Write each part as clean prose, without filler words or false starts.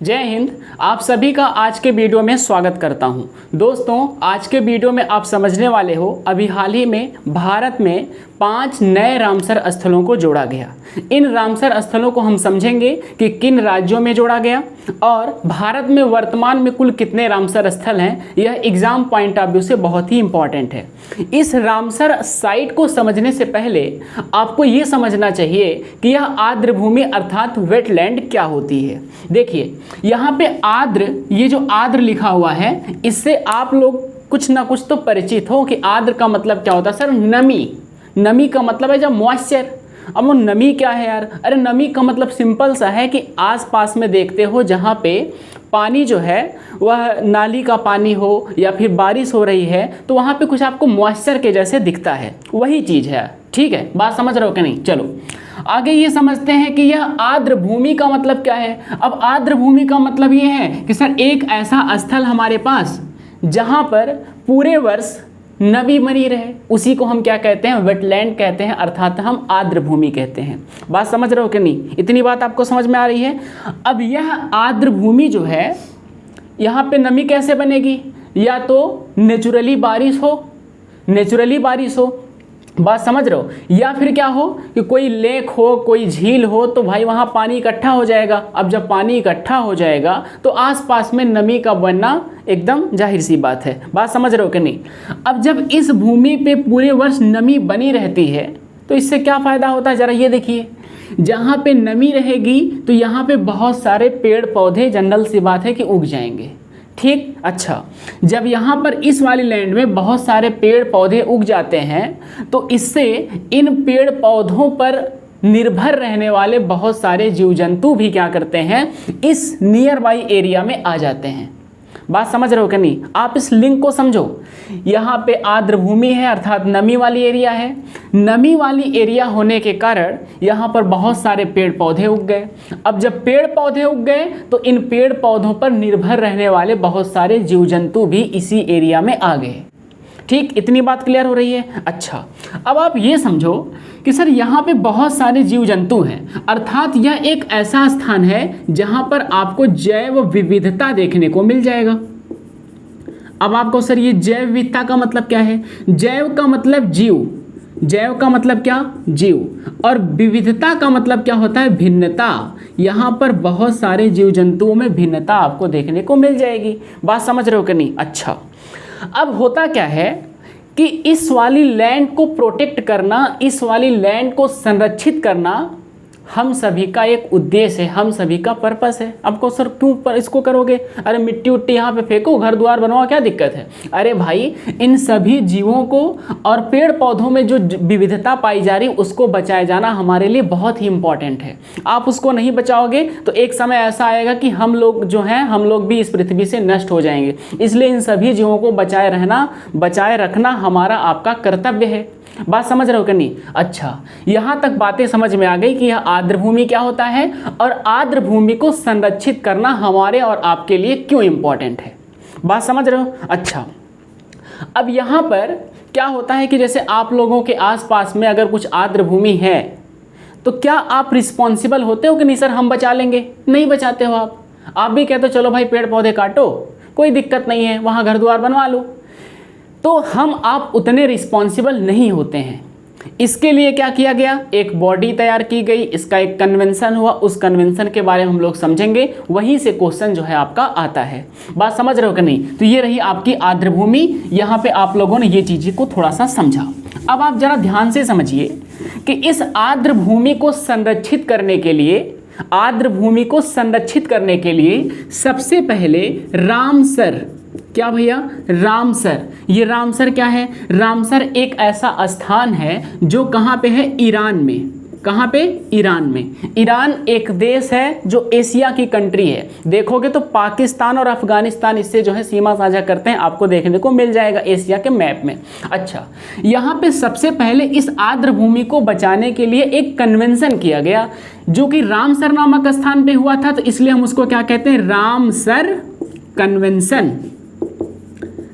जय हिंद। आप सभी का आज के वीडियो में स्वागत करता हूं। दोस्तों, आज के वीडियो में आप समझने वाले हो अभी हाल ही में भारत में 5 नए रामसर स्थलों को जोड़ा गया। इन रामसर स्थलों को हम समझेंगे कि किन राज्यों में जोड़ा गया और भारत में वर्तमान में कुल कितने रामसर स्थल हैं। यह एग्जाम पॉइंट ऑफ व्यू से बहुत ही इंपॉर्टेंट है। इस रामसर साइट को समझने से पहले आपको ये समझना चाहिए कि यह आर्द्र भूमि अर्थात वेटलैंड क्या होती है। देखिए यहाँ पे आर्द्र, ये जो आर्द्र लिखा हुआ है इससे आप लोग कुछ ना कुछ तो परिचित हो कि आर्द्र का मतलब क्या होता है। सर नमी, नमी का मतलब है जब मॉइस्चर। अब वो नमी क्या है यार? अरे नमी का मतलब सिंपल सा है कि आसपास में देखते हो जहाँ पे पानी जो है वह नाली का पानी हो या फिर बारिश हो रही है तो वहाँ पे कुछ आपको मॉइस्चर के जैसे दिखता है, वही चीज़ है। ठीक है, बात समझ रहे हो कि नहीं? चलो आगे ये समझते हैं कि यह आर्द्र भूमि का मतलब क्या है। अब आर्द्र भूमि का मतलब ये है कि सर एक ऐसा स्थल हमारे पास जहाँ पर पूरे वर्ष नमी बनी रहे, उसी को हम क्या कहते हैं? वेटलैंड कहते हैं, अर्थात हम आर्द्र भूमि कहते हैं। बात समझ रहे हो कि नहीं? इतनी बात आपको समझ में आ रही है? अब यह आर्द्र भूमि जो है, यहाँ पे नमी कैसे बनेगी? या तो नेचुरली बारिश हो, नेचुरली बारिश हो, बात समझ रहे हो, या फिर क्या हो कि कोई लेक हो, कोई झील हो तो भाई वहाँ पानी इकट्ठा हो जाएगा। अब जब पानी इकट्ठा हो जाएगा तो आसपास में नमी का बनना एकदम जाहिर सी बात है। बात समझ रहे हो कि नहीं? अब जब इस भूमि पे पूरे वर्ष नमी बनी रहती है तो इससे क्या फ़ायदा होता है? ज़रा ये देखिए, जहाँ पे नमी रहेगी तो यहाँ पे बहुत सारे पेड़ पौधे जनरल सी बात है कि उग जाएंगे। ठीक, अच्छा, जब यहाँ पर इस वाली लैंड में बहुत सारे पेड़ पौधे उग जाते हैं तो इससे इन पेड़ पौधों पर निर्भर रहने वाले बहुत सारे जीव जंतु भी क्या करते हैं? इस नियर बाई एरिया में आ जाते हैं। बात समझ रहे हो कि नहीं? आप इस लिंक को समझो। यहाँ पे आर्द्र भूमि है अर्थात नमी वाली एरिया है। नमी वाली एरिया होने के कारण यहाँ पर बहुत सारे पेड़ पौधे उग गए। अब जब पेड़ पौधे उग गए तो इन पेड़ पौधों पर निर्भर रहने वाले बहुत सारे जीव जंतु भी इसी एरिया में आ गए। ठीक, इतनी बात क्लियर हो रही है? अच्छा, अब आप ये समझो कि सर यहाँ पे बहुत सारे जीव जंतु हैं, अर्थात यह एक ऐसा स्थान है जहाँ पर आपको जैव विविधता देखने को मिल जाएगा। अब आपको सर ये जैव विविधता का मतलब क्या है? जैव का मतलब जीव, जैव का मतलब क्या? जीव, और विविधता का मतलब क्या होता है? भिन्नता। यहाँ पर बहुत सारे जीव जंतुओं में भिन्नता आपको देखने को मिल जाएगी। बात समझ रहे हो कि नहीं? अच्छा, अब होता क्या है कि इस वाली लैंड को प्रोटेक्ट करना, इस वाली लैंड को संरक्षित करना हम सभी का एक उद्देश्य है, हम सभी का पर्पस है। आपको सर क्यों पर इसको करोगे? अरे मिट्टी उट्टी यहाँ पे फेंको, घर द्वार बनवाओ, क्या दिक्कत है? अरे भाई, इन सभी जीवों को और पेड़ पौधों में जो विविधता पाई जा रही है उसको बचाए जाना हमारे लिए बहुत ही इंपॉर्टेंट है। आप उसको नहीं बचाओगे तो एक समय ऐसा आएगा कि हम लोग जो हैं, हम लोग भी इस पृथ्वी से नष्ट हो जाएंगे। इसलिए इन सभी जीवों को बचाए रखना हमारा आपका कर्तव्य है। बात समझ रहे हो कि नहीं? अच्छा, यहाँ तक बातें समझ में आ गई कि यह आर्द्र भूमि क्या होता है और आर्द्र भूमि को संरक्षित करना हमारे और आपके लिए क्यों इंपॉर्टेंट है। बात समझ रहे हो? अच्छा, अब यहाँ पर क्या होता है कि जैसे आप लोगों के आसपास में अगर कुछ आर्द्र भूमि है तो क्या आप रिस्पॉन्सिबल होते हो कि नहीं सर हम बचा लेंगे? नहीं बचाते हो आप भी कहते हो चलो भाई पेड़ पौधे काटो, कोई दिक्कत नहीं है, वहाँ घर द्वार बनवा लो। तो हम आप उतने रिस्पॉन्सिबल नहीं होते हैं। इसके लिए क्या किया गया? एक बॉडी तैयार की गई, इसका एक कन्वेंशन हुआ, उस कन्वेंशन के बारे में हम लोग समझेंगे, वहीं से क्वेश्चन जो है आपका आता है। बात समझ रहे हो कि नहीं? तो ये रही आपकी आर्द्र भूमि। यहाँ पे आप लोगों ने ये चीज़ें को थोड़ा सा समझा। अब आप जरा ध्यान से समझिए कि इस आर्द्र भूमि को संरक्षित करने के लिए, आर्द्र भूमि को संरक्षित करने के लिए सबसे पहले रामसर, क्या भैया? रामसर। ये रामसर क्या है? रामसर एक ऐसा स्थान है जो कहाँ पे है? ईरान में। कहाँ पे? ईरान में। ईरान एक देश है जो एशिया की कंट्री है। देखोगे तो पाकिस्तान और अफगानिस्तान इससे जो है सीमा साझा करते हैं, आपको देखने को मिल जाएगा एशिया के मैप में। अच्छा, यहाँ पे सबसे पहले इस आर्द्र भूमि को बचाने के लिए एक कन्वेंशन किया गया जो कि रामसर नामक स्थान पे हुआ था, तो इसलिए हम उसको क्या कहते हैं? Ramsar convention.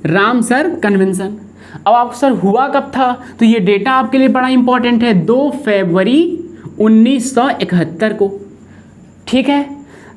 Ramsar convention. अब आप सर हुआ कब था? तो ये डेटा आपके लिए बड़ा इंपॉर्टेंट है, 2 फरवरी 1971 को। ठीक है,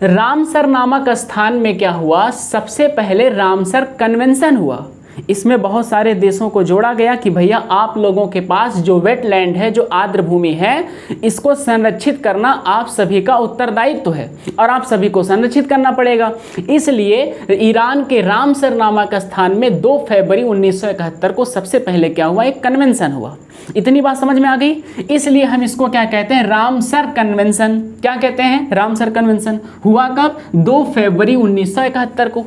रामसर नामक स्थान में क्या हुआ, सबसे पहले रामसर कन्वेंशन हुआ। इसमें बहुत सारे देशों को जोड़ा गया कि भैया आप लोगों के पास जो वेटलैंड है, जो आर्द्र भूमि है, इसको संरक्षित करना आप सभी का उत्तरदायित्व है और आप सभी को संरक्षित करना पड़ेगा। इसलिए ईरान के रामसर नामक स्थान में 2 फरवरी 1971 को सबसे पहले क्या हुआ, एक कन्वेंशन हुआ। इतनी बात समझ में आ गई। इसलिए हम इसको क्या कहते हैं, रामसर कन्वेंशन। क्या कहते हैं, रामसर कन्वेंशन। हुआ कब, 2 फरवरी 1971 को।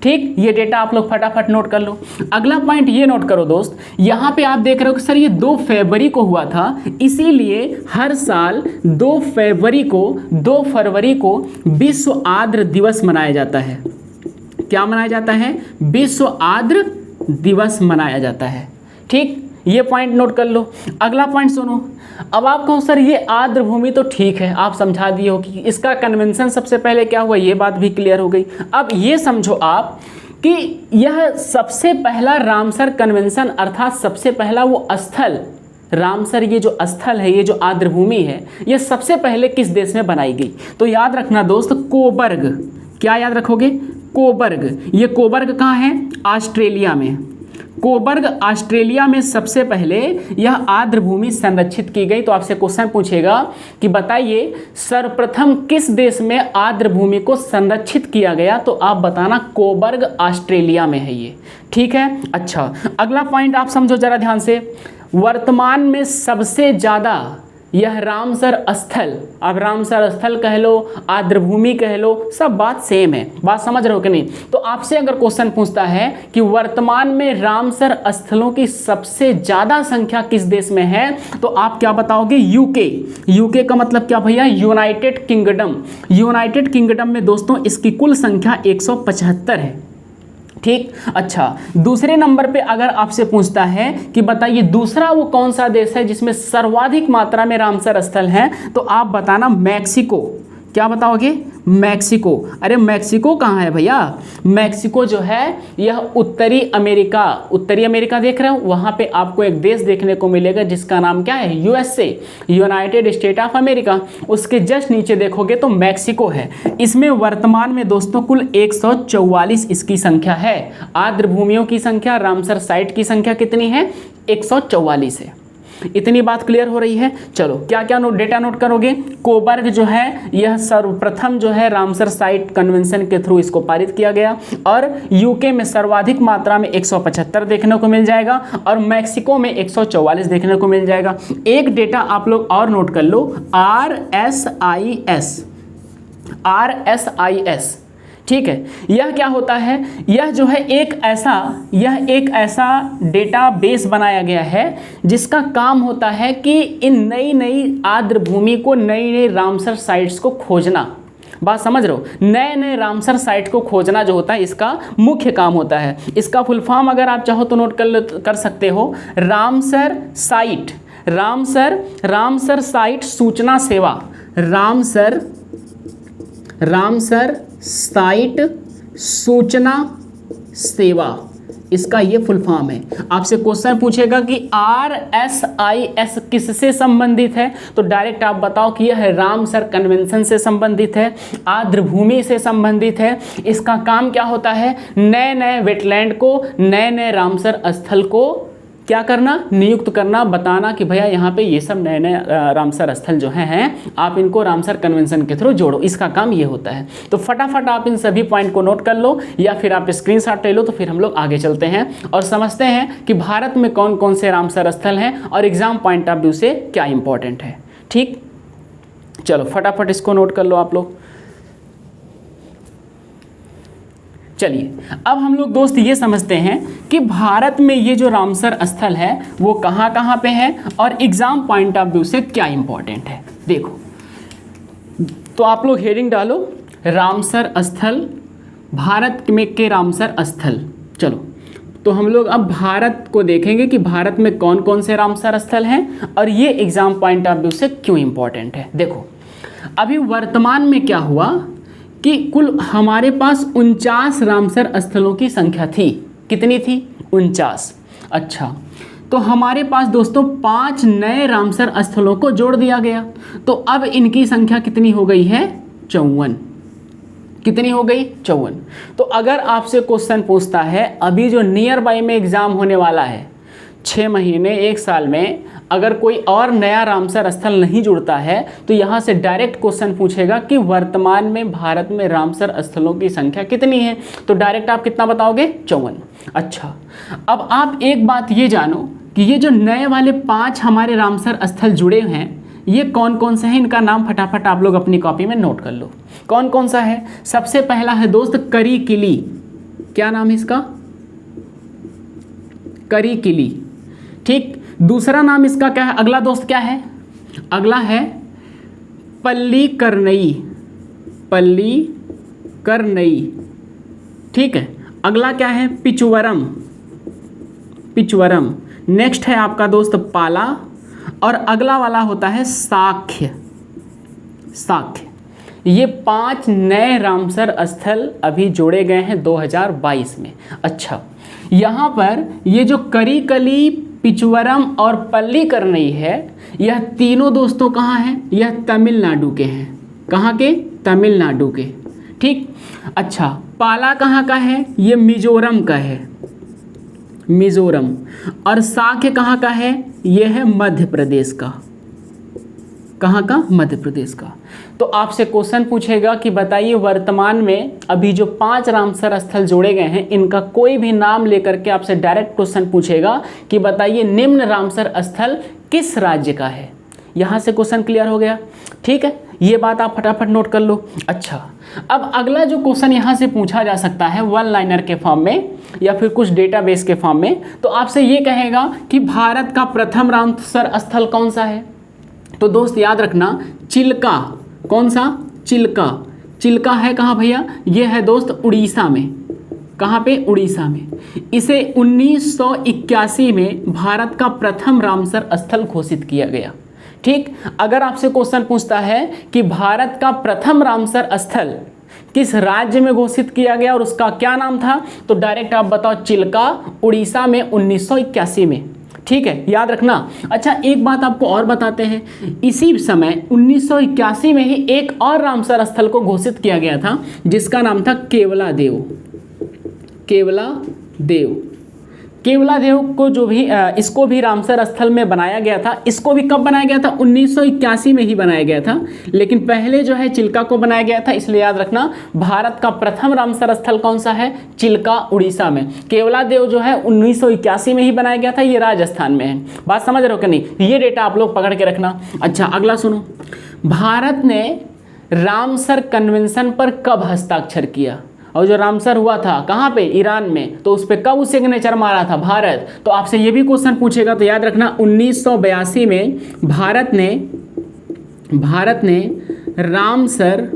ठीक, ये डेटा आप लोग फटाफट नोट कर लो। अगला पॉइंट ये नोट करो दोस्त, यहाँ पे आप देख रहे हो कि सर ये 2 फरवरी को हुआ था, इसीलिए हर साल 2 फरवरी को विश्व आर्द्र दिवस मनाया जाता है। क्या मनाया जाता है, विश्व आर्द्र दिवस मनाया जाता है। ठीक, ये पॉइंट नोट कर लो। अगला पॉइंट सुनो। अब आप कहो सर ये आर्द्र भूमि तो ठीक है, आप समझा दिए हो कि इसका कन्वेंशन सबसे पहले क्या हुआ, ये बात भी क्लियर हो गई। अब ये समझो आप कि यह सबसे पहला रामसर कन्वेंशन, अर्थात सबसे पहला वो स्थल, रामसर ये जो स्थल है, ये जो आर्द्र भूमि है, ये सबसे पहले किस देश में बनाई गई। तो याद रखना दोस्त, कोबर्ग। क्या याद रखोगे, कोबर्ग। ये कोबर्ग कहाँ है, ऑस्ट्रेलिया में। कोबर्ग ऑस्ट्रेलिया में सबसे पहले यह आर्द्र भूमि संरक्षित की गई। तो आपसे क्वेश्चन पूछेगा कि बताइए सर्वप्रथम किस देश में आर्द्र भूमि को संरक्षित किया गया, तो आप बताना कोबर्ग ऑस्ट्रेलिया में है ये। ठीक है, अच्छा अगला पॉइंट आप समझो जरा ध्यान से। वर्तमान में सबसे ज़्यादा यह रामसर स्थल, अब रामसर स्थल कह लो, आर्द्र भूमि कह लो, सब बात सेम है। बात समझ रहे हो कि नहीं। तो आपसे अगर क्वेश्चन पूछता है कि वर्तमान में रामसर स्थलों की सबसे ज़्यादा संख्या किस देश में है, तो आप क्या बताओगे, यूके। यूके का मतलब क्या भैया, यूनाइटेड किंगडम। यूनाइटेड किंगडम में दोस्तों इसकी कुल संख्या 175 है। ठीक, अच्छा दूसरे नंबर पे अगर आपसे पूछता है कि बताइए दूसरा वो कौन सा देश है जिसमें सर्वाधिक मात्रा में रामसर स्थल हैं, तो आप बताना मैक्सिको। क्या बताओगे, मैक्सिको। अरे मैक्सिको कहाँ है भैया, मैक्सिको जो है यह उत्तरी अमेरिका देख रहे हो, वहाँ पे आपको एक देश देखने को मिलेगा जिसका नाम क्या है, USA, United state of America. उसके जस्ट नीचे देखोगे तो मैक्सिको है। इसमें वर्तमान में दोस्तों कुल 144 इसकी संख्या है। आर्द्र भूमियों की संख्या, रामसर साइट की संख्या कितनी है, 144 है। इतनी बात क्लियर हो रही है। चलो क्या क्या डेटा नोट करोगे, कोबर्ग जो है यह सर्वप्रथम जो है रामसर साइट कन्वेंशन के थ्रू इसको पारित किया गया, और यूके में सर्वाधिक मात्रा में 175 देखने को मिल जाएगा, और मैक्सिको में 144 देखने को मिल जाएगा। एक डेटा आप लोग और नोट कर लो, RSIS। ठीक है, यह क्या होता है, यह जो है एक ऐसा डेटाबेस बनाया गया है जिसका काम होता है कि इन नई आर्द्र भूमि को, नई रामसर साइट्स को खोजना। बात समझ रहे हो, नए रामसर साइट को खोजना जो होता है इसका मुख्य काम होता है। इसका फुल फॉर्म अगर आप चाहो तो नोट कर सकते हो, रामसर साइट सूचना सेवा। रामसर साइट सूचना सेवा, इसका ये फुल फॉर्म है। आपसे क्वेश्चन पूछेगा कि RSIS किससे संबंधित है, तो डायरेक्ट आप बताओ कि यह रामसर कन्वेंशन से संबंधित है, आर्द्र भूमि से संबंधित है। इसका काम क्या होता है, नए वेटलैंड को, नए रामसर स्थल को क्या करना, नियुक्त करना, बताना कि भैया यहाँ पे ये सब नए रामसर स्थल जो हैं आप इनको रामसर कन्वेंशन के थ्रू जोड़ो। इसका काम ये होता है। तो फटाफट आप इन सभी पॉइंट को नोट कर लो, या फिर आप स्क्रीनशॉट ले लो। तो फिर हम लोग आगे चलते हैं और समझते हैं कि भारत में कौन कौन से रामसर स्थल हैं और एग्जाम पॉइंट ऑफ व्यू से क्या इंपॉर्टेंट है। ठीक, चलो फटाफट इसको नोट कर लो आप लोग। चलिए अब हम लोग दोस्त ये समझते हैं कि भारत में ये जो रामसर स्थल है वो कहाँ कहाँ पे है और एग्जाम पॉइंट ऑफ व्यू से क्या इंपॉर्टेंट है। देखो, तो आप लोग हेडिंग डालो, रामसर स्थल, भारत में के रामसर स्थल। चलो तो हम लोग अब भारत को देखेंगे कि भारत में कौन कौन से रामसर स्थल हैं और ये एग्जाम पॉइंट ऑफ व्यू से क्यों इंपॉर्टेंट है। देखो अभी वर्तमान में क्या हुआ कि कुल हमारे पास 49 रामसर स्थलों की संख्या थी। कितनी थी, 49। अच्छा, तो हमारे पास दोस्तों 5 नए रामसर स्थलों को जोड़ दिया गया, तो अब इनकी संख्या कितनी हो गई है, 54। कितनी हो गई? 54। तो अगर आपसे क्वेश्चन पूछता है अभी जो नियर बाई में एग्जाम होने वाला है 6 महीने 1 साल में, अगर कोई और नया रामसर स्थल नहीं जुड़ता है तो यहाँ से डायरेक्ट क्वेश्चन पूछेगा कि वर्तमान में भारत में रामसर स्थलों की संख्या कितनी है, तो डायरेक्ट आप कितना बताओगे? 54। अच्छा, अब आप एक बात ये जानो कि ये जो नए वाले 5 हमारे रामसर स्थल जुड़े हैं ये कौन कौन से हैं, इनका नाम फटाफट आप लोग अपनी कॉपी में नोट कर लो। कौन कौन सा है? सबसे पहला है दोस्त करी किली। क्या नाम है इसका? करी किली। ठीक, दूसरा नाम इसका क्या है? अगला दोस्त क्या है? अगला है पल्ली करनई। पल्ली करनई। ठीक है, अगला क्या है? पिचवरम। पिचवरम। नेक्स्ट है आपका दोस्त पाला, और अगला वाला होता है साख्य। साख्य। ये 5 नए रामसर स्थल अभी जोड़े गए हैं 2022 में। अच्छा, यहाँ पर ये जो करी कली, पिचवरम और पल्ली करनई है, यह तीनों दोस्तों कहाँ हैं? यह तमिलनाडु के हैं। कहाँ के? तमिलनाडु के। ठीक। अच्छा, पाला कहाँ का है? ये मिजोरम का है। मिजोरम। और साख्य कहाँ का है? यह है मध्य प्रदेश का। कहाँ का? मध्य प्रदेश का। तो आपसे क्वेश्चन पूछेगा कि बताइए वर्तमान में अभी जो 5 रामसर स्थल जोड़े गए हैं इनका कोई भी नाम लेकर के आपसे डायरेक्ट क्वेश्चन पूछेगा कि बताइए निम्न रामसर स्थल किस राज्य का है। यहाँ से क्वेश्चन क्लियर हो गया। ठीक है, ये बात आप फटाफट नोट कर लो। अच्छा, अब अगला जो क्वेश्चन यहाँ से पूछा जा सकता है 1 लाइनर के फॉर्म में या फिर कुछ डेटाबेस के फॉर्म में, तो आपसे ये कहेगा कि भारत का प्रथम रामसर स्थल कौन सा है। तो दोस्त याद रखना, चिल्का। कौन सा? चिल्का। चिल्का है कहाँ भैया? ये है दोस्त उड़ीसा में। कहाँ पे? उड़ीसा में। इसे 1981 में भारत का प्रथम रामसर स्थल घोषित किया गया। ठीक, अगर आपसे क्वेश्चन पूछता है कि भारत का प्रथम रामसर स्थल किस राज्य में घोषित किया गया और उसका क्या नाम था, तो डायरेक्ट आप बताओ चिल्का, उड़ीसा में 1981 में। ठीक है, याद रखना। अच्छा, एक बात आपको और बताते हैं, इसी समय 1981 में ही एक और रामसर स्थल को घोषित किया गया था जिसका नाम था केवला देव। केवला देव। केवला देव को जो भी इसको भी रामसर स्थल में बनाया गया था। इसको भी कब बनाया गया था? 1981 में ही बनाया गया था, लेकिन पहले जो है चिल्का को बनाया गया था। इसलिए याद रखना, भारत का प्रथम रामसर स्थल कौन सा है? चिल्का, उड़ीसा में। केवला देव जो है 1981 में ही बनाया गया था, ये राजस्थान में है। बात समझ रहे हो कि नहीं? ये डेटा आप लोग पकड़ के रखना। अच्छा, अगला सुनो, भारत ने रामसर कन्वेंशन पर कब हस्ताक्षर किया? और जो रामसर हुआ था कहाँ पे? ईरान में। तो उस पर कब सिग्नेचर मारा था? भारत। तो आपसे ये भी क्वेश्चन पूछेगा, तो याद रखना 1982 में भारत ने रामसर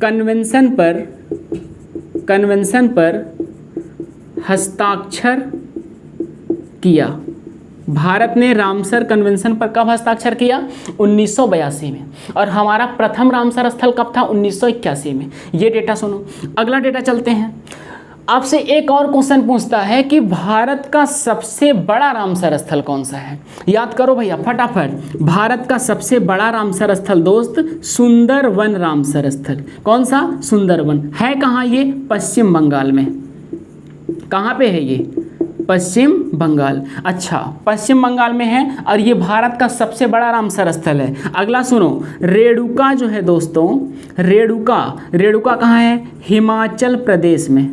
कन्वेंशन पर हस्ताक्षर किया। भारत ने रामसर कन्वेंशन पर कब हस्ताक्षर किया? 1982 में। और हमारा प्रथम रामसर स्थल कब था? 1981 में। ये डेटा सुनो। अगला डेटा चलते हैं। आपसे एक और क्वेश्चन पूछता है कि भारत का सबसे बड़ा रामसर स्थल कौन सा है। याद करो भैया फटाफट। भारत का सबसे बड़ा रामसर स्थल दोस्त सुंदरवन रामसर स्थल। कौन सा? सुंदरवन। है कहाँ ये? पश्चिम बंगाल में। कहाँ पे है ये? पश्चिम बंगाल। अच्छा, पश्चिम बंगाल में है और ये भारत का सबसे बड़ा रामसर स्थल है। अगला सुनो, रेणुका जो है दोस्तों, रेणुका कहाँ है? हिमाचल प्रदेश में।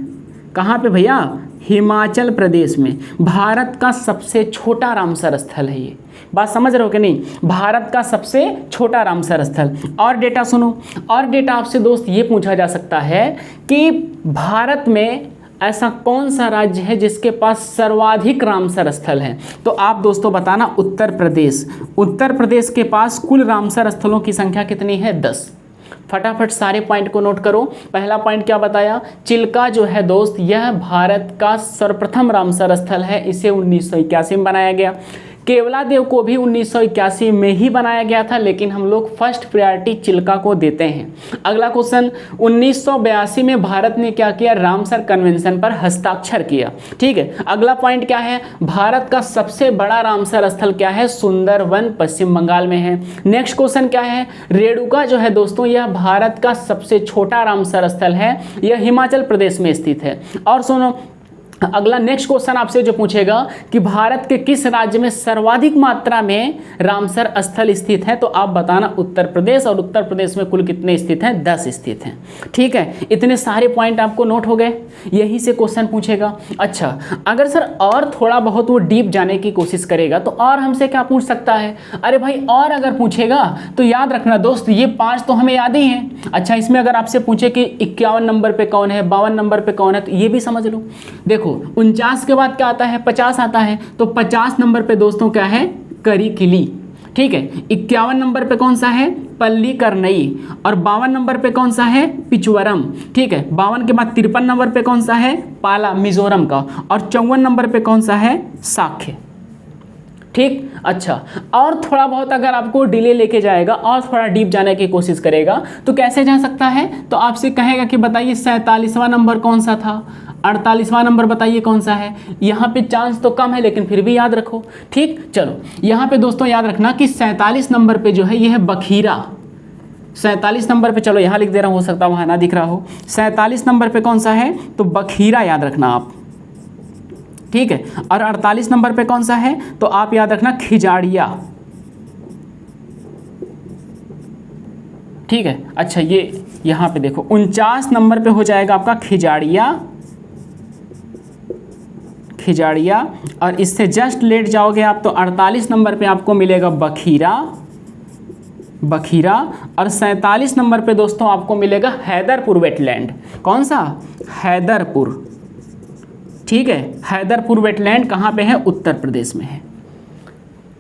कहाँ पे भैया? हिमाचल प्रदेश में। भारत का सबसे छोटा रामसर स्थल है ये। बात समझ रहे हो कि नहीं? भारत का सबसे छोटा रामसर स्थल। और डेटा सुनो, और डेटा आपसे दोस्त ये पूछा जा सकता है कि भारत में ऐसा कौन सा राज्य है जिसके पास सर्वाधिक रामसर स्थल हैं। तो आप दोस्तों बताना, उत्तर प्रदेश। उत्तर प्रदेश के पास कुल रामसर स्थलों की संख्या कितनी है? 10। फटाफट सारे पॉइंट को नोट करो। पहला पॉइंट क्या बताया? चिल्का जो है दोस्त, यह भारत का सर्वप्रथम रामसर स्थल है। इसे 1981 में बनाया गया। केवलादेव को भी 1981 में ही बनाया गया था, लेकिन हम लोग फर्स्ट प्रायोरिटी चिल्का को देते हैं। अगला क्वेश्चन, 1982 में भारत ने क्या किया, रामसर कन्वेंशन पर हस्ताक्षर किया। ठीक है, अगला पॉइंट क्या है, भारत का सबसे बड़ा रामसर स्थल क्या है, सुंदरवन पश्चिम बंगाल में है। नेक्स्ट क्वेश्चन क्या है, रेणुका जो है दोस्तों यह भारत का सबसे छोटा रामसर स्थल है, यह हिमाचल प्रदेश में स्थित है। और सुनो, अगला नेक्स्ट क्वेश्चन आपसे जो पूछेगा कि भारत के किस राज्य में सर्वाधिक मात्रा में रामसर स्थल स्थित है, तो आप बताना उत्तर प्रदेश, और उत्तर प्रदेश में कुल कितने स्थित हैं, 10 स्थित हैं। ठीक है, इतने सारे पॉइंट आपको नोट हो गए, यही से क्वेश्चन पूछेगा। अच्छा, अगर सर और थोड़ा बहुत वो डीप जाने की कोशिश करेगा तो और हमसे क्या पूछ सकता है, अरे भाई और अगर पूछेगा तो याद रखना दोस्त, ये 5 तो हमें याद ही हैं। अच्छा, इसमें अगर आपसे पूछे कि 51 नंबर पे कौन है, 52 नंबर पे कौन है, तो ये भी समझ लो। देखो 49 के बाद क्या आता है, 50 आता है, तो 50 नंबर पे दोस्तों क्या है, करिकिली। ठीक है, 51 नंबर पे कौन सा है, पल्लीकरनई, और 52 नंबर पे कौन सा है, पिचवरम। ठीक है, 52 के बाद 53 नंबर पे कौन सा है, पाला मिजोरम का, और 54 नंबर पे कौन सा है, साखे। ठीक, अच्छा, और थोड़ा बहुत अगर आपको डिले लेके जाएगा और थोड़ा डीप जाने की कोशिश करेगा तो कैसे जा सकता है, तो आपसे कहेगा कि बताइए 47वां नंबर कौन सा था, 48वां नंबर बताइए कौन सा है। यहाँ पे चांस तो कम है लेकिन फिर भी याद रखो। ठीक, चलो यहाँ पे दोस्तों याद रखना कि 47 नंबर पे जो है ये है बखीरा। 47 नंबर पे, चलो यहाँ लिख दे रहा हूँ, हो सकता है वहाँ ना दिख रहा हो। 47 नंबर पे कौन सा है, तो बखीरा याद रखना आप। ठीक है, और 48 नंबर पे कौन सा है, तो आप याद रखना खिजाड़िया। ठीक है, अच्छा ये यहाँ पे देखो 49 नंबर पे हो जाएगा आपका खिजाड़िया, और इससे जस्ट लेट जाओगे आप तो 48 नंबर पे आपको मिलेगा बखीरा, और 47 नंबर पे दोस्तों आपको मिलेगा हैदरपुर वेटलैंड। कौन सा, हैदरपुर। ठीक है, हैदरपुर वेटलैंड कहाँ पे है, उत्तर प्रदेश में है।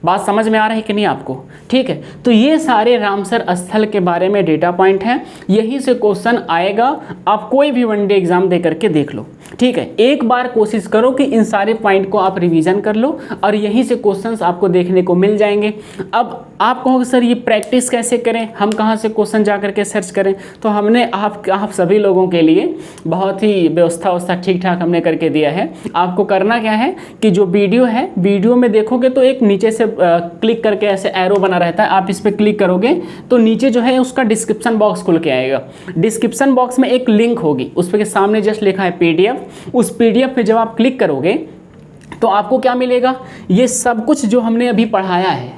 बात समझ में आ रही है कि नहीं आपको। ठीक है, तो ये सारे रामसर स्थल के बारे में डेटा पॉइंट हैं, यही से क्वेश्चन आएगा, आप कोई भी वनडे एग्जाम दे करके देख लो। ठीक है, एक बार कोशिश करो कि इन सारे पॉइंट को आप रिवीजन कर लो, और यहीं से क्वेश्चंस आपको देखने को मिल जाएंगे। अब आप कहोगे सर ये प्रैक्टिस कैसे करें, हम कहाँ से क्वेश्चन जा करके सर्च करें, तो हमने आप सभी लोगों के लिए बहुत ही व्यवस्था ठीक ठाक हमने करके दिया है। आपको करना क्या है कि जो वीडियो है, वीडियो में देखोगे तो एक नीचे से क्लिक करके ऐसे एरो बना रहता है, आप इस पर क्लिक करोगे तो नीचे जो है उसका डिस्क्रिप्शन बॉक्स खुल के आएगा। डिस्क्रिप्शन बॉक्स में एक लिंक होगी, उस पर सामने जस्ट लिखा है PDF। उस PDF पे जब आप क्लिक करोगे तो आपको क्या मिलेगा, ये सब कुछ जो हमने अभी पढ़ाया है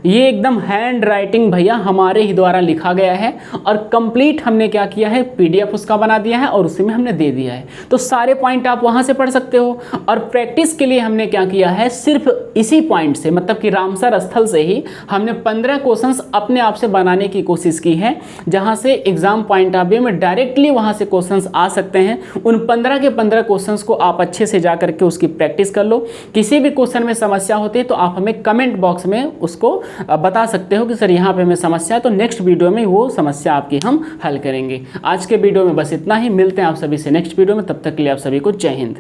ये एकदम हैंड राइटिंग भैया हमारे ही द्वारा लिखा गया है, और कंप्लीट हमने क्या किया है, PDF उसका बना दिया है और उसी में हमने दे दिया है। तो सारे पॉइंट आप वहाँ से पढ़ सकते हो। और प्रैक्टिस के लिए हमने क्या किया है, सिर्फ इसी पॉइंट से, मतलब कि रामसर स्थल से ही हमने 15 क्वेश्चंस अपने आप से बनाने की कोशिश की है, जहाँ से एग्जाम पॉइंट ऑफ व्यू में डायरेक्टली वहाँ से क्वेश्चंस आ सकते हैं। उन 15 के 15 क्वेश्चंस को आप अच्छे से जा करके उसकी प्रैक्टिस कर लो। किसी भी क्वेश्चन में समस्या होती है तो आप हमें कमेंट बॉक्स में उसको बता सकते हो कि सर यहाँ पे हमें समस्या है, तो नेक्स्ट वीडियो में वो समस्या आपकी हम हल करेंगे। आज के वीडियो में बस इतना ही, मिलते हैं आप सभी से नेक्स्ट वीडियो में, तब तक के लिए आप सभी को जय हिंद।